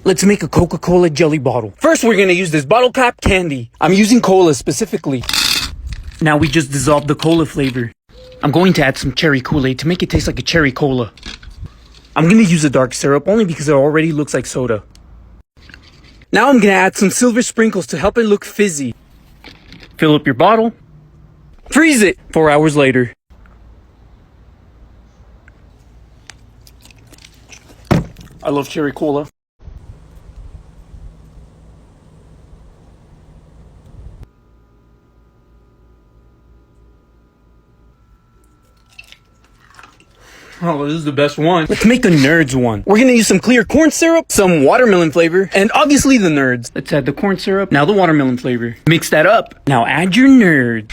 Let's make a Coca-Cola jelly bottle. First, we're gonna use this bottle cap candy. I'm using cola specifically. Now we just dissolve the cola flavor. I'm going to add some cherry Kool-Aid to make it taste like a cherry cola. I'm gonna use a dark syrup only because it already looks like soda. Now I'm gonna add some silver sprinkles to help it look fizzy. Fill up your bottle. Freeze it! 4 hours later. I love cherry cola. Oh, this is the best one. Let's make the nerds one. We're gonna use some clear corn syrup, some watermelon flavor, and obviously the nerds. Let's add the corn syrup, now the watermelon flavor. Mix that up. Now add your nerds.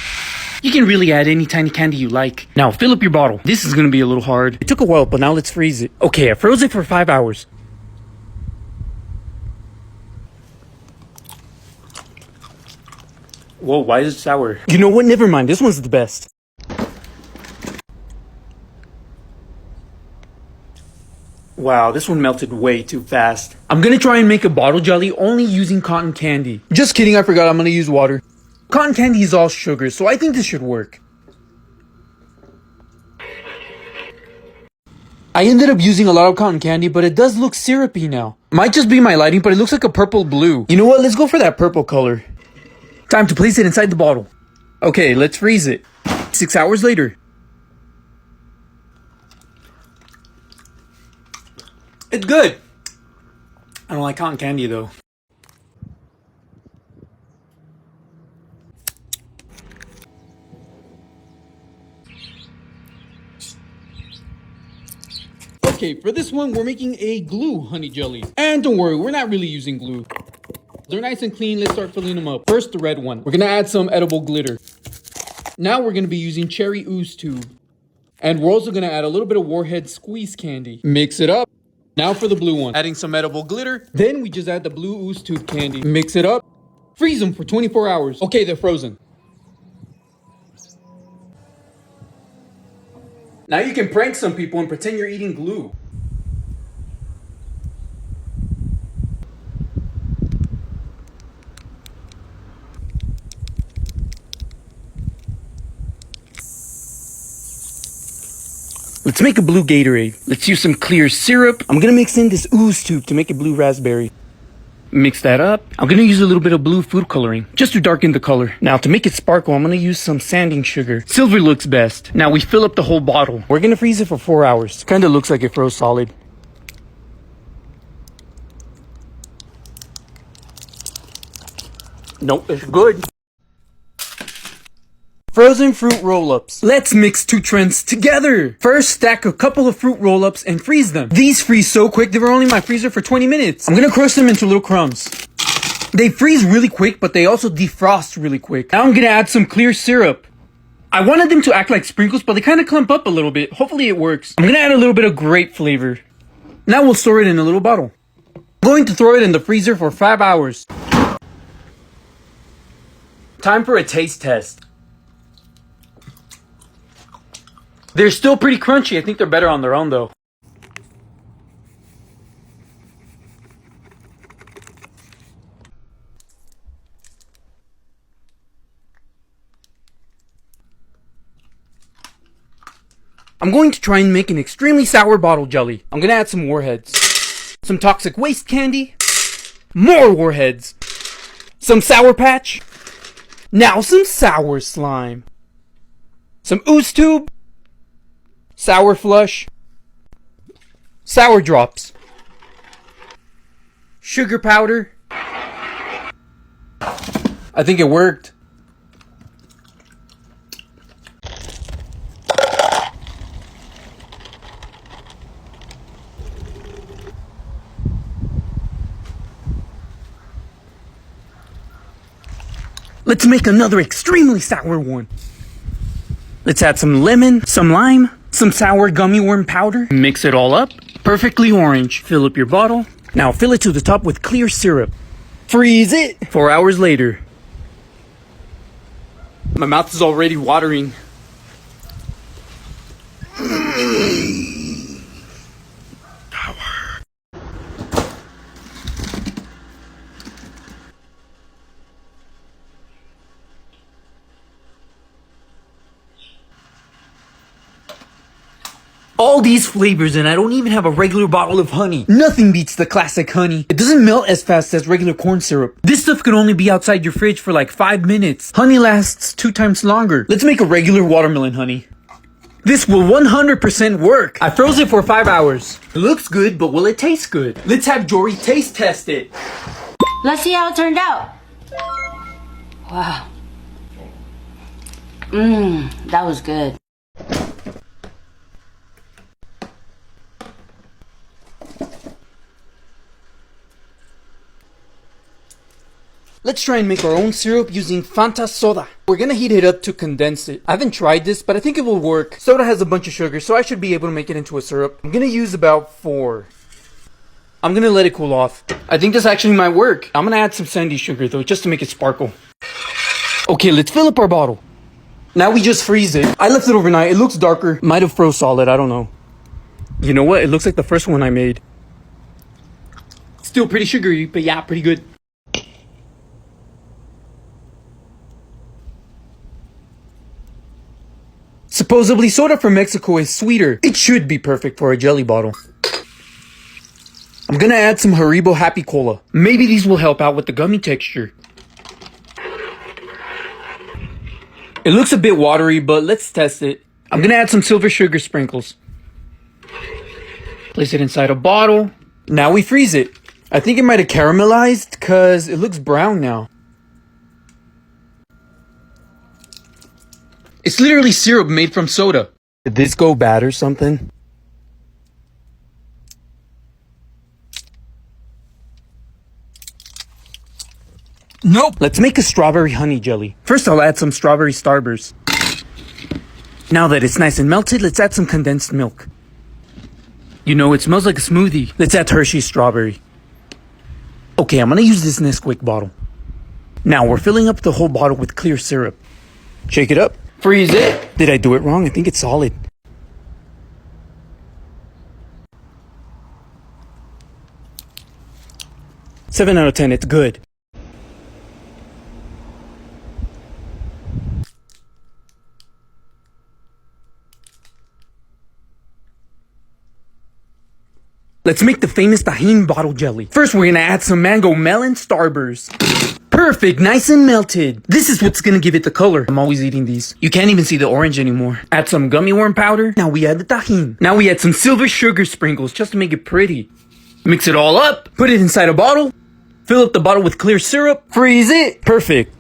You can really add any tiny candy you like. Now fill up your bottle. This is gonna be a little hard. It took a while, but now let's freeze it. Okay, I froze it for 5 hours. Whoa, why is it sour? You know what? Never mind. This one's the best. Wow, this one melted way too fast. I'm gonna try and make a bottle jelly only using cotton candy. Just kidding, I forgot I'm gonna use water. Cotton candy is all sugar, so I think this should work. I ended up using a lot of cotton candy, but it does look syrupy now. Might just be my lighting, but it looks like a purple blue. You know what? Let's go for that purple color. Time to place it inside the bottle. Okay, let's freeze it. 6 hours later. It's good. I don't like cotton candy though. Okay, for this one, we're making a glue honey jelly. And don't worry, we're not really using glue. They're nice and clean. Let's start filling them up. First, the red one. We're gonna add some edible glitter. Now we're gonna be using cherry ooze tube. And we're also gonna add a little bit of Warhead squeeze candy. Mix it up. Now for the blue one. Adding some edible glitter. Then we just add the blue ooze tube candy. Mix it up. Freeze them for 24 hours. Okay, they're frozen. Now you can prank some people and pretend you're eating glue. Let's make a blue Gatorade. Let's use some clear syrup. I'm gonna mix in this ooze tube to make a blue raspberry. Mix that up. I'm gonna use a little bit of blue food coloring, just to darken the color. Now to make it sparkle, I'm gonna use some sanding sugar. Silver looks best. Now we fill up the whole bottle. We're gonna freeze it for 4 hours. Kinda looks like it froze solid. Nope, it's good. Frozen fruit roll-ups. Let's mix two trends together. First, stack a couple of fruit roll-ups and freeze them. These freeze so quick, they were only in my freezer for 20 minutes. I'm gonna crush them into little crumbs. They freeze really quick, but they also defrost really quick. Now I'm gonna add some clear syrup. I wanted them to act like sprinkles, but they kind of clump up a little bit. Hopefully it works. I'm gonna add a little bit of grape flavor. Now we'll store it in a little bottle. I'm going to throw it in the freezer for 5 hours. Time for a taste test. They're still pretty crunchy. I think they're better on their own though. I'm going to try and make an extremely sour bottle jelly. I'm gonna add some warheads. Some toxic waste candy. More warheads. Some Sour Patch. Now some sour slime. Some ooze tube. Sour flush. Sour drops. Sugar powder. I think it worked. Let's make another extremely sour one. Let's add some lemon, some lime, some sour gummy worm powder. Mix it all up. Perfectly orange. Fill up your bottle. Now fill it to the top with clear syrup. Freeze it. 4 hours later. My mouth is already watering. All these flavors and I don't even have a regular bottle of honey. Nothing beats the classic honey. It doesn't melt as fast as regular corn syrup. This stuff could only be outside your fridge for like 5 minutes. Honey lasts 2 times longer. Let's make a regular watermelon honey. This will 100% work. I froze it for 5 hours. It looks good, but will it taste good? Let's have Jory taste test it. Let's see how it turned out. Wow. That was good. Let's try and make our own syrup using Fanta soda. We're gonna heat it up to condense it. I haven't tried this, but I think it will work. Soda has a bunch of sugar, so I should be able to make it into a syrup. I'm gonna use about 4. I'm gonna let it cool off. I think this actually might work. I'm gonna add some sandy sugar though, just to make it sparkle. Okay, let's fill up our bottle. Now we just freeze it. I left it overnight. It looks darker. Might have froze solid, I don't know. You know what? It looks like the first one I made. Still pretty sugary, but yeah, pretty good. Supposedly soda from Mexico is sweeter. It should be perfect for a jelly bottle. I'm gonna add some Haribo Happy Cola. Maybe these will help out with the gummy texture. It looks a bit watery, but let's test it. I'm gonna add some silver sugar sprinkles. Place it inside a bottle. Now we freeze it. I think it might have caramelized because it looks brown now. It's literally syrup made from soda. Did this go bad or something? Nope. Let's make a strawberry honey jelly. First I'll add some strawberry starburst. Now that it's nice and melted, let's add some condensed milk. You know, it smells like a smoothie. Let's add Hershey's strawberry. Okay, I'm gonna use this Nesquik bottle. Now we're filling up the whole bottle with clear syrup. Shake it up. Freeze it. Did I do it wrong? I think it's solid. Seven out of 10, it's good. Let's make the famous tahini bottle jelly. First, we're gonna add some mango melon starburst. Perfect, nice and melted. This is what's gonna give it the color. I'm always eating these. You can't even see the orange anymore. Add some gummy worm powder. Now we add the tahini. Now we add some silver sugar sprinkles just to make it pretty. Mix it all up. Put it inside a bottle. Fill up the bottle with clear syrup. Freeze it. Perfect.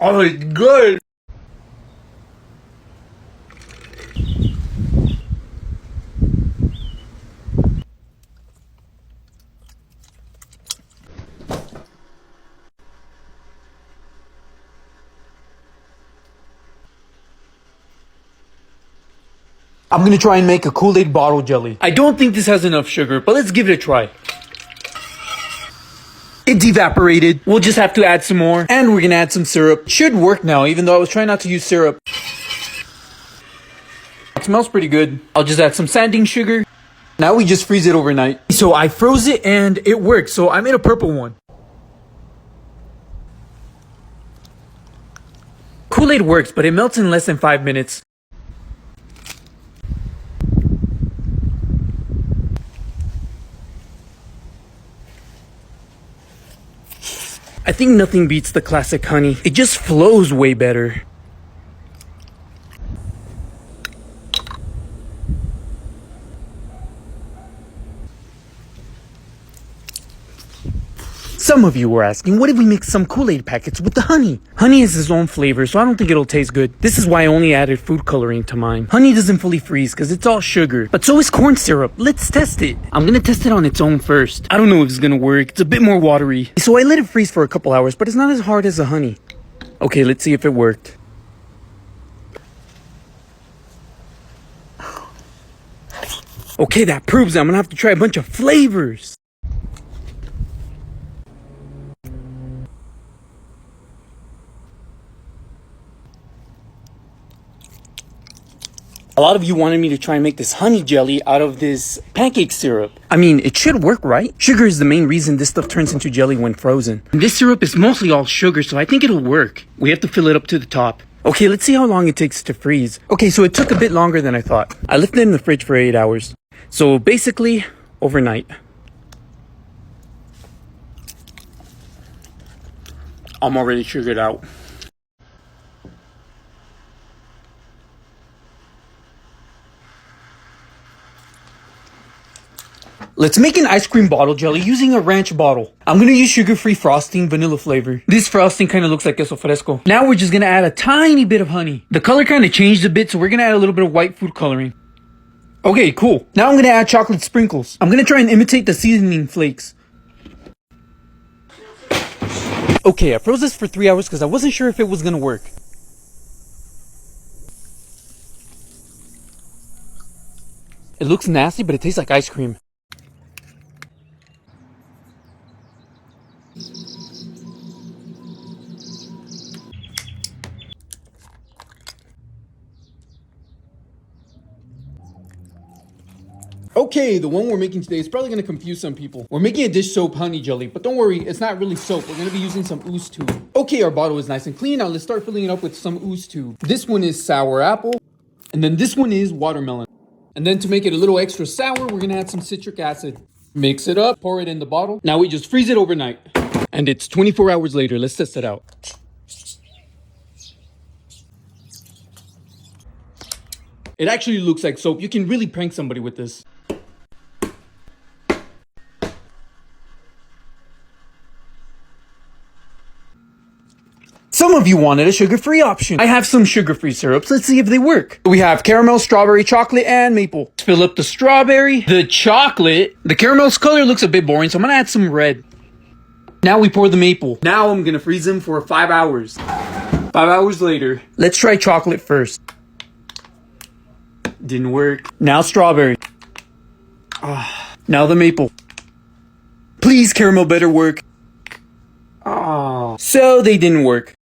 Oh, it's good. I'm gonna try and make a Kool-Aid bottle jelly. I don't think this has enough sugar, but let's give it a try. It's evaporated. We'll just have to add some more. And we're gonna add some syrup. Should work now, even though I was trying not to use syrup. It smells pretty good. I'll just add some sanding sugar. Now we just freeze it overnight. So I froze it and it worked, so I made a purple one. Kool-Aid works, but it melts in less than 5 minutes. I think nothing beats the classic honey. It just flows way better. Some of you were asking, what if we mix some Kool-Aid packets with the honey? Honey has its own flavor, so I don't think it'll taste good. This is why I only added food coloring to mine. Honey doesn't fully freeze because it's all sugar, but so is corn syrup. Let's test it. I'm gonna test it on its own first. I don't know if it's gonna work. It's a bit more watery. So I let it freeze for a couple hours, but it's not as hard as the honey. Okay, let's see if it worked. Okay, that proves it. I'm gonna have to try a bunch of flavors. A lot of you wanted me to try and make this honey jelly out of this pancake syrup. I mean, it should work, right? Sugar is the main reason this stuff turns into jelly when frozen. And this syrup is mostly all sugar, so I think it'll work. We have to fill it up to the top. Okay, let's see how long it takes to freeze. Okay, so it took a bit longer than I thought. I left it in the fridge for 8 hours. So basically, overnight. I'm already sugared out. Let's make an ice cream bottle jelly using a ranch bottle. I'm gonna use sugar-free frosting, vanilla flavor. This frosting kind of looks like queso fresco. Now we're just gonna add a tiny bit of honey. The color kind of changed a bit, so we're gonna add a little bit of white food coloring. Okay, cool. Now I'm gonna add chocolate sprinkles. I'm gonna try and imitate the seasoning flakes. Okay, I froze this for 3 hours because I wasn't sure if it was gonna work. It looks nasty, but it tastes like ice cream. Okay, the one we're making today is probably going to confuse some people. We're making a dish soap honey jelly, but don't worry, it's not really soap. We're going to be using some ooze tube. Okay, our bottle is nice and clean. Now let's start filling it up with some ooze tube. This one is sour apple, and then this one is watermelon. And then to make it a little extra sour, we're going to add some citric acid. Mix it up, pour it in the bottle. Now we just freeze it overnight. And it's 24 hours later. Let's test it out. It actually looks like soap. You can really prank somebody with this. Some of you wanted a sugar-free option. I have some sugar-free syrups. Let's see if they work. We have caramel, strawberry, chocolate, and maple. Let's fill up the strawberry, the chocolate. The caramel's color looks a bit boring, so I'm gonna add some red. Now we pour the maple. Now I'm gonna freeze them for 5 hours. 5 hours later. Let's try chocolate first. Didn't work. Now strawberry. Now the maple. Please, caramel better work. So they didn't work.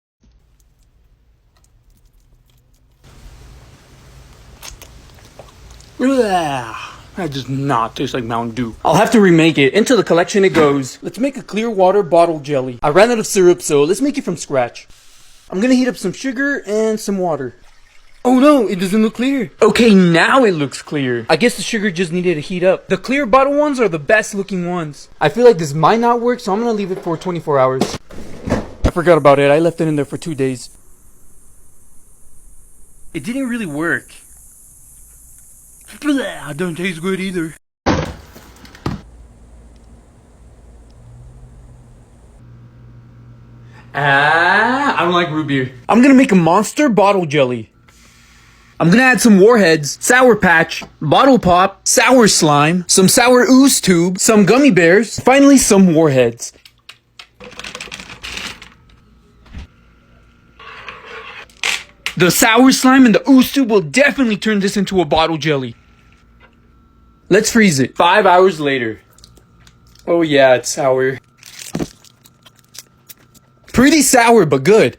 That does not taste like Mountain Dew. I'll have to remake it. Into the collection it goes. Let's make a clear water bottle jelly. I ran out of syrup, so let's make it from scratch. I'm gonna heat up some sugar and some water. Oh no, it doesn't look clear. Okay, now it looks clear. I guess the sugar just needed to heat up. The clear bottle ones are the best looking ones. I feel like this might not work, so I'm gonna leave it for 24 hours. I forgot about it. I left it in there for 2 days. It didn't really work. Blah, don't taste good either. I don't like root beer. I'm gonna make a monster bottle jelly. I'm gonna add some warheads, sour patch, bottle pop, sour slime, some sour ooze tube, some gummy bears, finally some warheads. The sour slime and the ooze tube will definitely turn this into a bottle jelly. Let's freeze it. 5 hours later. Oh yeah, it's sour. Pretty sour, but good.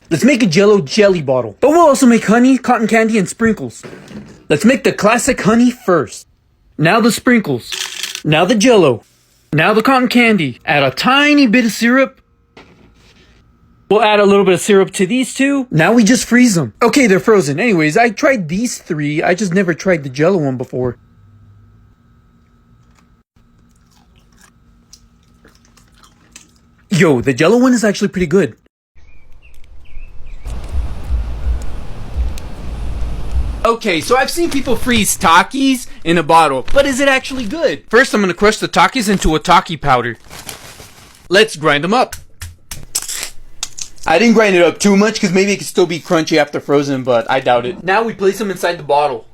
Let's make a Jell-O jelly bottle. But we'll also make honey, cotton candy, and sprinkles. Let's make the classic honey first. Now the sprinkles. Now the Jell-O. Now the cotton candy. Add a tiny bit of syrup. We'll add a little bit of syrup to these two. Now we just freeze them. Okay, they're frozen. Anyways, I tried these three. I just never tried the Jell-O one before. Yo, the Jell-O one is actually pretty good. Okay, so I've seen people freeze Takis in a bottle, but is it actually good? First, I'm gonna crush the Takis into a Taki powder. Let's grind them up. I didn't grind it up too much because maybe it could still be crunchy after frozen, but I doubt it. Now we place them inside the bottle.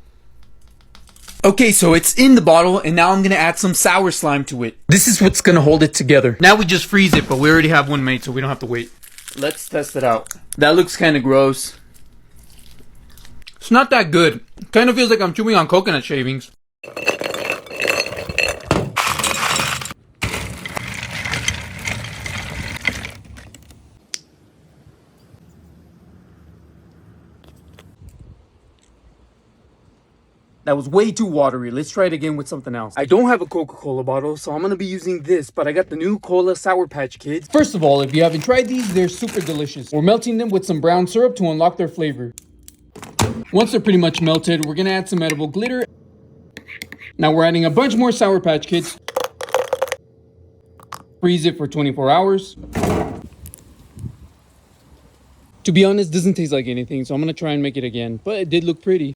Okay, so it's in the bottle, and now I'm gonna add some sour slime to it. This is what's gonna hold it together. Now we just freeze it, but we already have one made, so we don't have to wait. Let's test it out. That looks kind of gross. It's not that good. Kind of feels like I'm chewing on coconut shavings. That was way too watery. Let's try it again with something else. I don't have a Coca-Cola bottle, so I'm gonna be using this, but I got the new Cola Sour Patch Kids. First of all, if you haven't tried these, they're super delicious. We're melting them with some brown syrup to unlock their flavor. Once they're pretty much melted, we're gonna add some edible glitter. Now we're adding a bunch more Sour Patch Kids. Freeze it for 24 hours. To be honest, doesn't taste like anything, so I'm gonna try and make it again, but it did look pretty.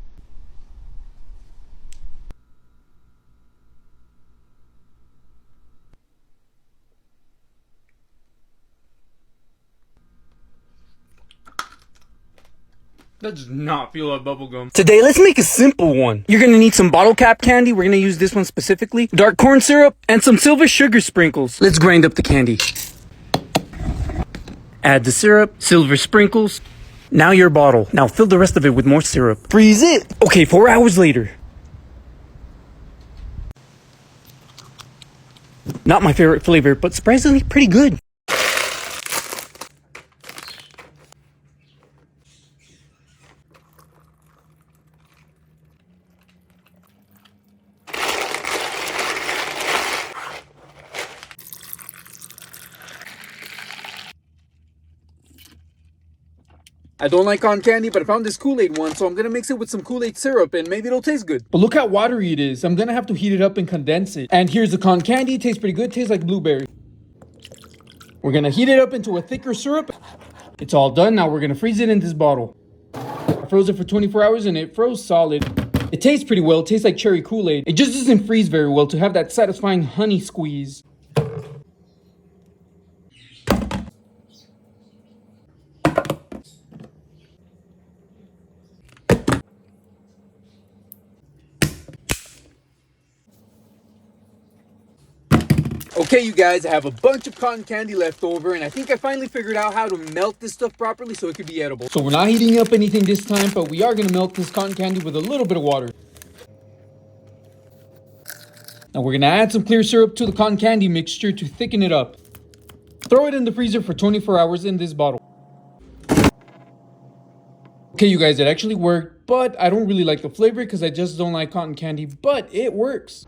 That does not feel like bubblegum. Today, let's make a simple one. You're gonna need some bottle cap candy. We're gonna use this one specifically. Dark corn syrup and some silver sugar sprinkles. Let's grind up the candy. Add the syrup, silver sprinkles. Now your bottle. Now fill the rest of it with more syrup. Freeze it. Okay, 4 hours later. Not my favorite flavor, but surprisingly pretty good. I don't like cotton candy, but I found this Kool-Aid one, so I'm gonna mix it with some Kool-Aid syrup and maybe it'll taste good. But look how watery it is. I'm gonna have to heat it up and condense it. And here's the cotton candy. It tastes pretty good. It tastes like blueberry. We're gonna heat it up into a thicker syrup. It's all done. Now we're gonna freeze it in this bottle. I froze it for 24 hours and it froze solid. It tastes pretty well. It tastes like cherry Kool-Aid. It just doesn't freeze very well to have that satisfying honey squeeze. Okay, you guys, I have a bunch of cotton candy left over, and I think I finally figured out how to melt this stuff properly so it could be edible. So we're not heating up anything this time, but we are going to melt this cotton candy with a little bit of water. Now we're going to add some clear syrup to the cotton candy mixture to thicken it up. Throw it in the freezer for 24 hours in this bottle. Okay, you guys, it actually worked, but I don't really like the flavor because I just don't like cotton candy, but it works.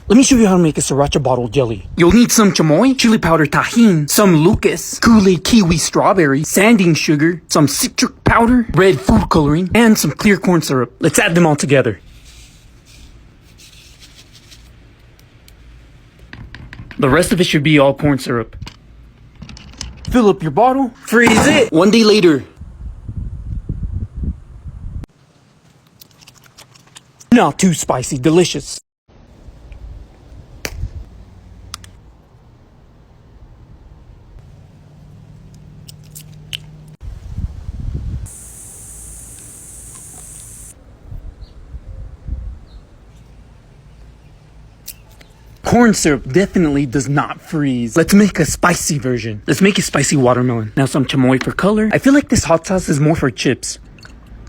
Let me show you how to make a sriracha bottle jelly. You'll need some chamoy, chili powder tahini, some Lucas, Kool-Aid kiwi strawberry, sanding sugar, some citric powder, red food coloring, and some clear corn syrup. Let's add them all together. The rest of it should be all corn syrup. Fill up your bottle, freeze it. 1 day later. Not too spicy, delicious. Corn syrup definitely does not freeze. Let's make a spicy version. Let's make a spicy watermelon. Now some chamoy for color. I feel like this hot sauce is more for chips.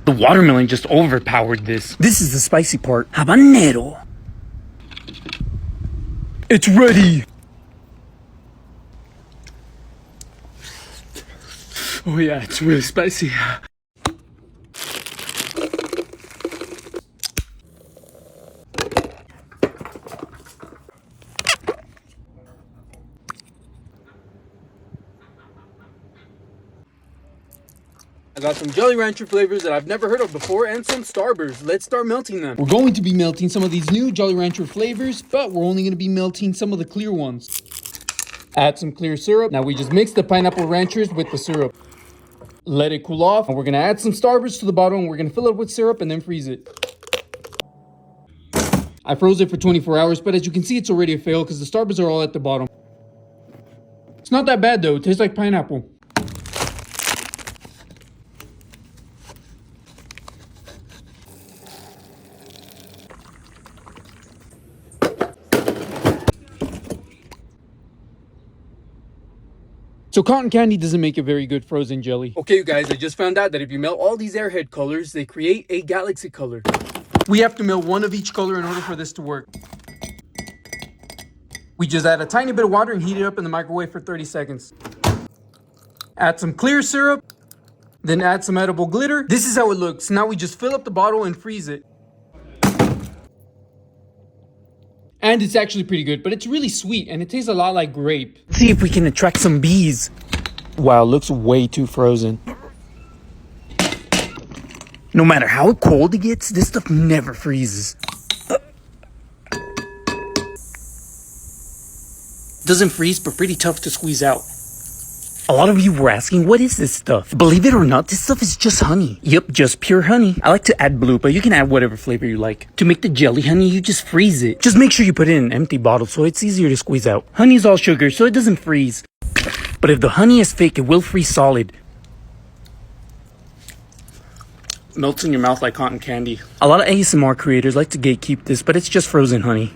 The watermelon just overpowered this. This is the spicy part. Habanero. It's ready. Oh yeah, it's really spicy. I got some Jolly Rancher flavors that I've never heard of before and some Starburst. Let's start melting them. We're going to be melting some of these new Jolly Rancher flavors, but we're only going to be melting some of the clear ones. Add some clear syrup. Now we just mix the pineapple ranchers with the syrup. Let it cool off. And we're going to add some Starburst to the bottle and we're going to fill it with syrup and then freeze it. I froze it for 24 hours, but as you can see, it's already a fail because the Starburst are all at the bottom. It's not that bad though. It tastes like pineapple. So cotton candy doesn't make a very good frozen jelly. Okay, you guys, I just found out that if you melt all these airhead colors, they create a galaxy color. We have to melt one of each color in order for this to work. We just add a tiny bit of water and heat it up in the microwave for 30 seconds. Add some clear syrup, then add some edible glitter. This is how it looks. Now we just fill up the bottle and freeze it. And it's actually pretty good, but it's really sweet and it tastes a lot like grape. Let's see if we can attract some bees. Wow, it looks way too frozen. No matter how cold it gets, this stuff never freezes. Doesn't freeze, but pretty tough to squeeze out. A lot of you were asking, what is this stuff? Believe it or not, this stuff is just honey. Yep, just pure honey. I like to add blue, but you can add whatever flavor you like. To make the jelly honey, you just freeze it. Just make sure you put it in an empty bottle so it's easier to squeeze out. Honey is all sugar, so it doesn't freeze. But if the honey is fake, it will freeze solid. Melts in your mouth like cotton candy. A lot of ASMR creators like to gatekeep this, but it's just frozen honey.